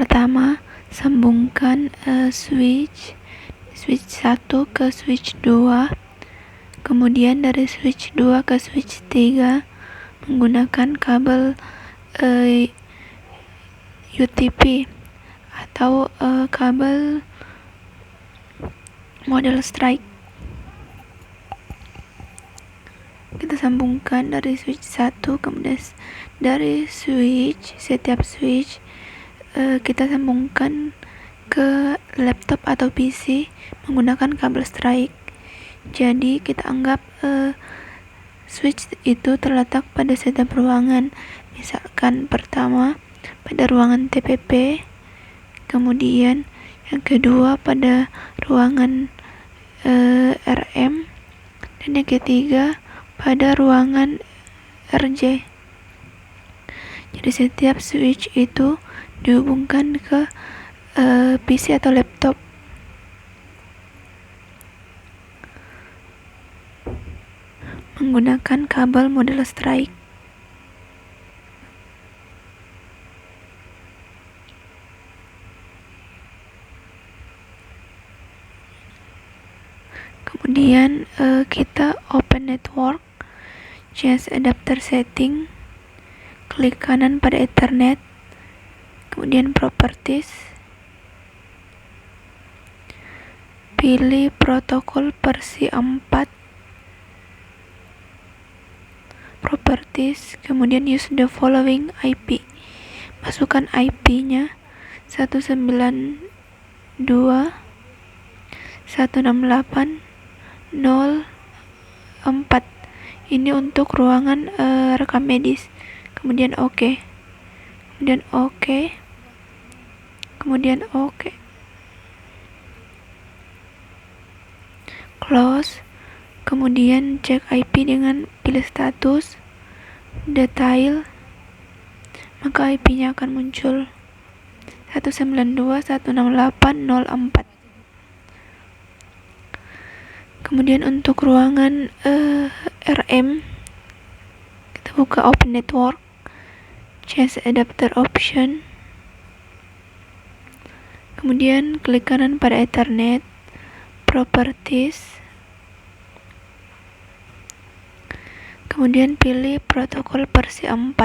Pertama, sambungkan switch 1 ke switch 2, kemudian dari switch 2 ke switch 3 menggunakan kabel UTP atau kabel model strike. Kita sambungkan dari switch 1, kemudian dari setiap switch kita sambungkan ke laptop atau PC menggunakan kabel strike. Jadi kita anggap switch itu terletak pada setiap ruangan. Misalkan pertama pada ruangan TPP, kemudian yang kedua pada ruangan RM, dan yang ketiga pada ruangan RJ. Jadi setiap switch itu dihubungkan ke PC atau laptop. Menggunakan kabel model strike. Kemudian kita open network, change adapter setting, klik kanan pada Ethernet, kemudian properties, pilih protokol versi 4, properties, kemudian use the following IP. Masukkan IP-nya 192.168.0.4. Ini untuk ruangan rekam medis. Kemudian oke. Kemudian oke. Kemudian oke. Close. Kemudian cek IP dengan pilih status, detail, maka IP-nya akan muncul 192.168.0.4. Kemudian untuk ruangan RM, kita buka open network, change adapter option, kemudian klik kanan pada Ethernet, properties, kemudian pilih protokol versi 4,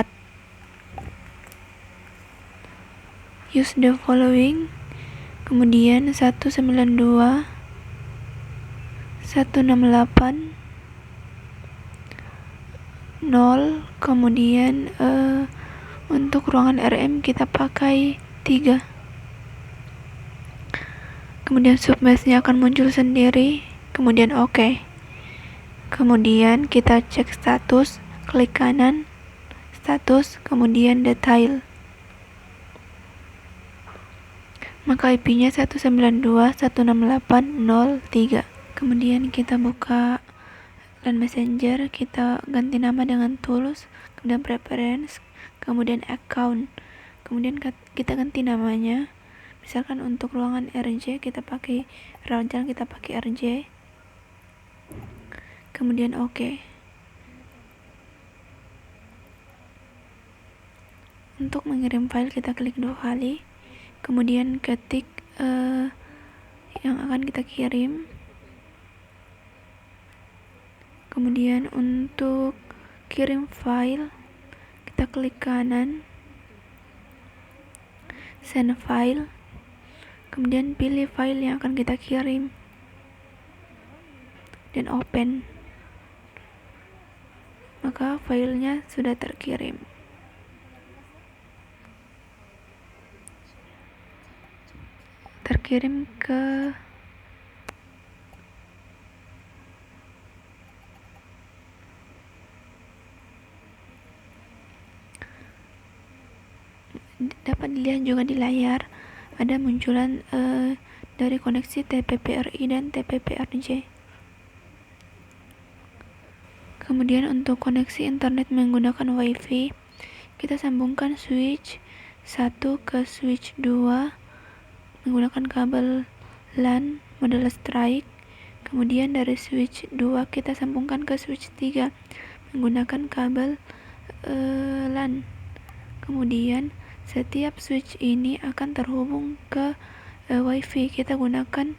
use the following, kemudian 192.168.0, kemudian untuk ruangan RM kita pakai 3. Kemudian submeshnya akan muncul sendiri, kemudian oke. Kemudian kita cek status, klik kanan, status, kemudian detail. Maka IP-nya 192.168.0.3. Kemudian kita buka LAN Messenger, kita ganti nama dengan Tools, kemudian Preference, kemudian Account. Kemudian kita ganti namanya. Misalkan untuk ruangan RJ kita pakai RJ. Kemudian oke. Untuk mengirim file kita klik 2 kali, kemudian ketik yang akan kita kirim. Kemudian untuk kirim file kita klik kanan, send file, kemudian pilih file yang akan kita kirim dan open. Maka filenya sudah terkirim. Terkirim ke dapat dilihat juga di layar ada munculan dari koneksi TPP-RI dan TPP-RJ. Kemudian untuk koneksi internet menggunakan WiFi, kita sambungkan switch 1 ke switch 2 menggunakan kabel LAN model strike. Kemudian dari switch 2 kita sambungkan ke switch 3 menggunakan kabel LAN. Kemudian Setiap switch ini akan terhubung ke WiFi. Kita gunakan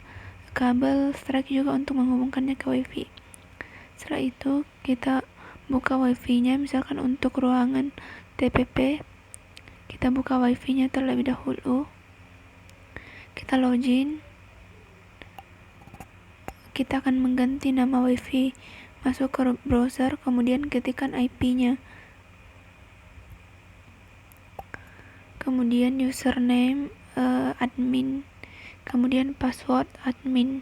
kabel strike juga untuk menghubungkannya ke WiFi. Setelah itu kita buka WiFi-nya, misalkan untuk ruangan TPP, kita buka WiFi-nya terlebih dahulu. Kita login. Kita akan mengganti nama WiFi, masuk ke browser, kemudian ketikkan IP-nya. Kemudian username admin, kemudian password admin.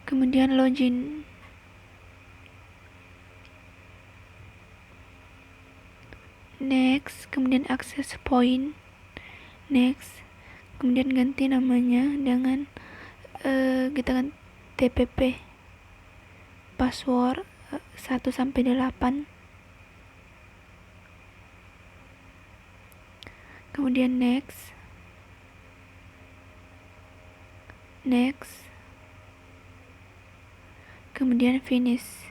Kemudian login. Next, kemudian access point. Next, kemudian ganti namanya dengan kita ganti TPP. Password 1 sampai 8. Kemudian next. Next. Kemudian finish.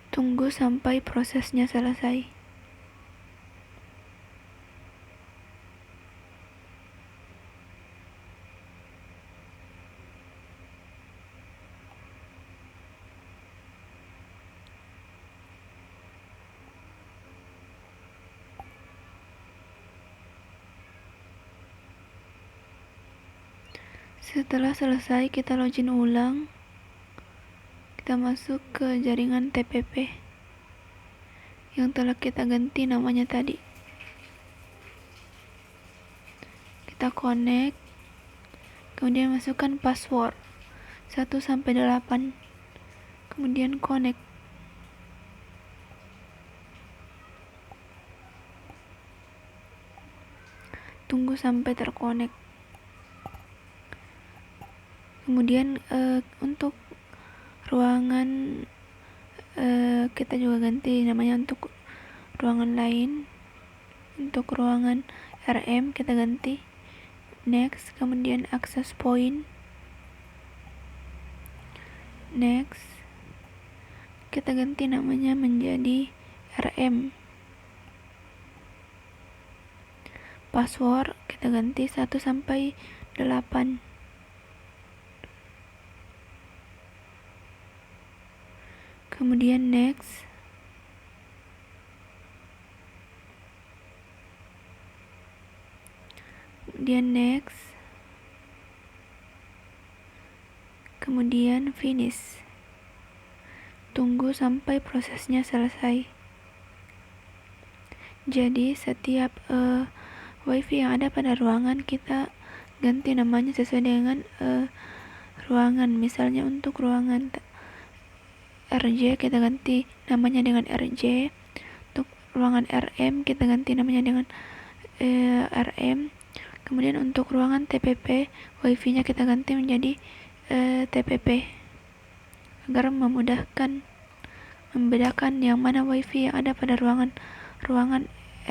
Tunggu sampai prosesnya selesai. Setelah selesai, kita login ulang. Kita masuk ke jaringan TPP yang telah kita ganti namanya tadi. Kita connect, kemudian masukkan password 1 sampai 8. Kemudian connect. Tunggu sampai terkonek. Kemudian untuk ruangan kita juga ganti namanya untuk ruangan lain. Untuk ruangan RM kita ganti. Next, kemudian access point. Next, kita ganti namanya menjadi RM. Password kita ganti 1 sampai 8. Kemudian next. Kemudian next. Kemudian finish. Tunggu sampai prosesnya selesai. Jadi setiap WiFi yang ada pada ruangan kita ganti namanya sesuai dengan ruangan. Misalnya untuk ruangan RJ kita ganti namanya dengan RJ. Untuk ruangan RM kita ganti namanya dengan RM. Kemudian untuk ruangan TPP WiFi-nya kita ganti menjadi TPP agar membedakan yang mana WiFi yang ada pada ruangan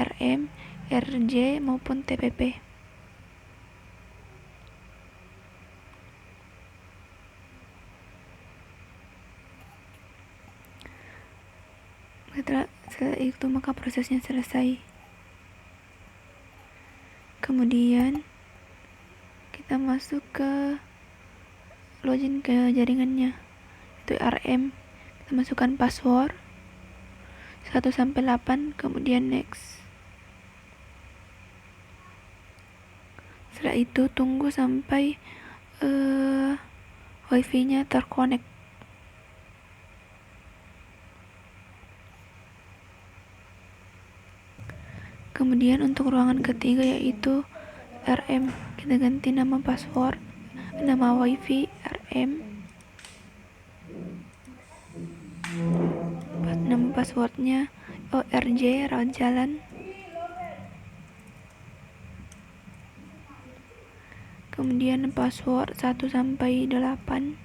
RM, RJ maupun TPP. Setelah itu maka prosesnya selesai. Kemudian kita masuk ke login ke jaringannya, itu RM. Kita masukkan password 1 sampai 8, kemudian next. Setelah itu tunggu sampai WiFi-nya terkonek. Kemudian untuk ruangan ketiga yaitu RM, kita ganti nama password, nama WiFi RM, nama passwordnya ORJ rawat jalan. Kemudian password 1 sampai 8.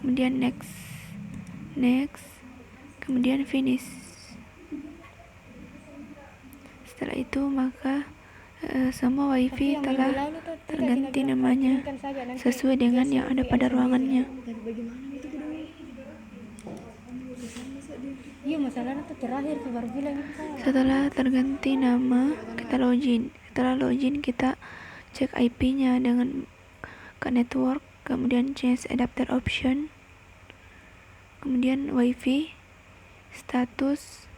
Kemudian next. Kemudian finish. Setelah itu maka semua wifi telah terganti namanya sesuai dengan yang ada pada ruangannya. Setelah terganti nama, kita login. Setelah login, kita cek IP-nya dengan ke network, kemudian change adapter option, kemudian wifi, status,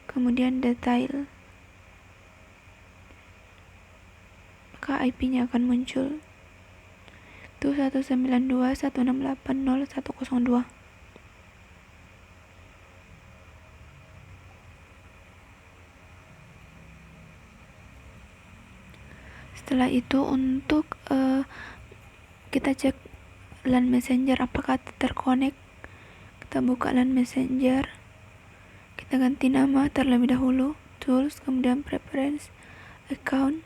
kemudian detail. Maka IP-nya akan muncul. Itu 192.168.0102. Setelah itu untuk kita cek LAN Messenger apakah terkonek. Kita buka LAN Messenger, kita ganti nama terlebih dahulu, tools, kemudian preference, account,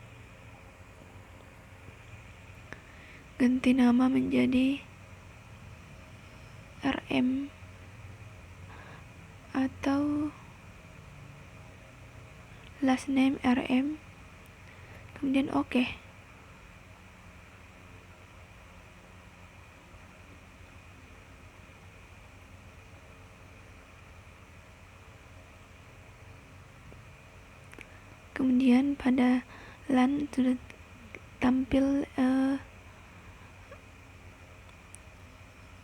ganti nama menjadi RM atau last name RM, kemudian oke. Kemudian pada LAN sudah tampil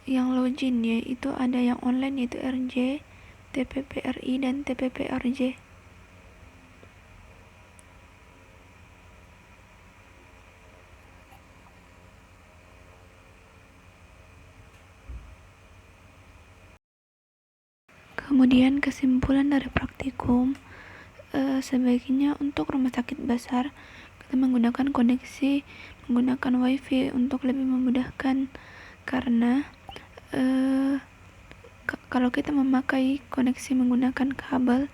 yang login, yaitu ada yang online yaitu RJ, TPPRI, dan TPPRJ. Kemudian kesimpulan dari praktikum, sebaiknya untuk rumah sakit besar kita menggunakan koneksi menggunakan wifi untuk lebih memudahkan, karena kalau kita memakai koneksi menggunakan kabel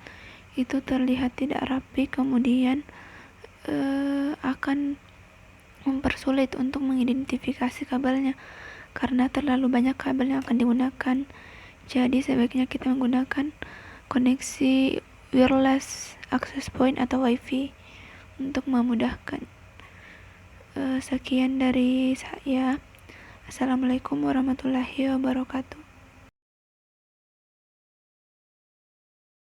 itu terlihat tidak rapi, kemudian akan mempersulit untuk mengidentifikasi kabelnya karena terlalu banyak kabel yang akan digunakan. Jadi sebaiknya kita menggunakan koneksi wireless access point atau wifi untuk memudahkan. Sekian dari saya. Assalamualaikum warahmatullahi wabarakatuh.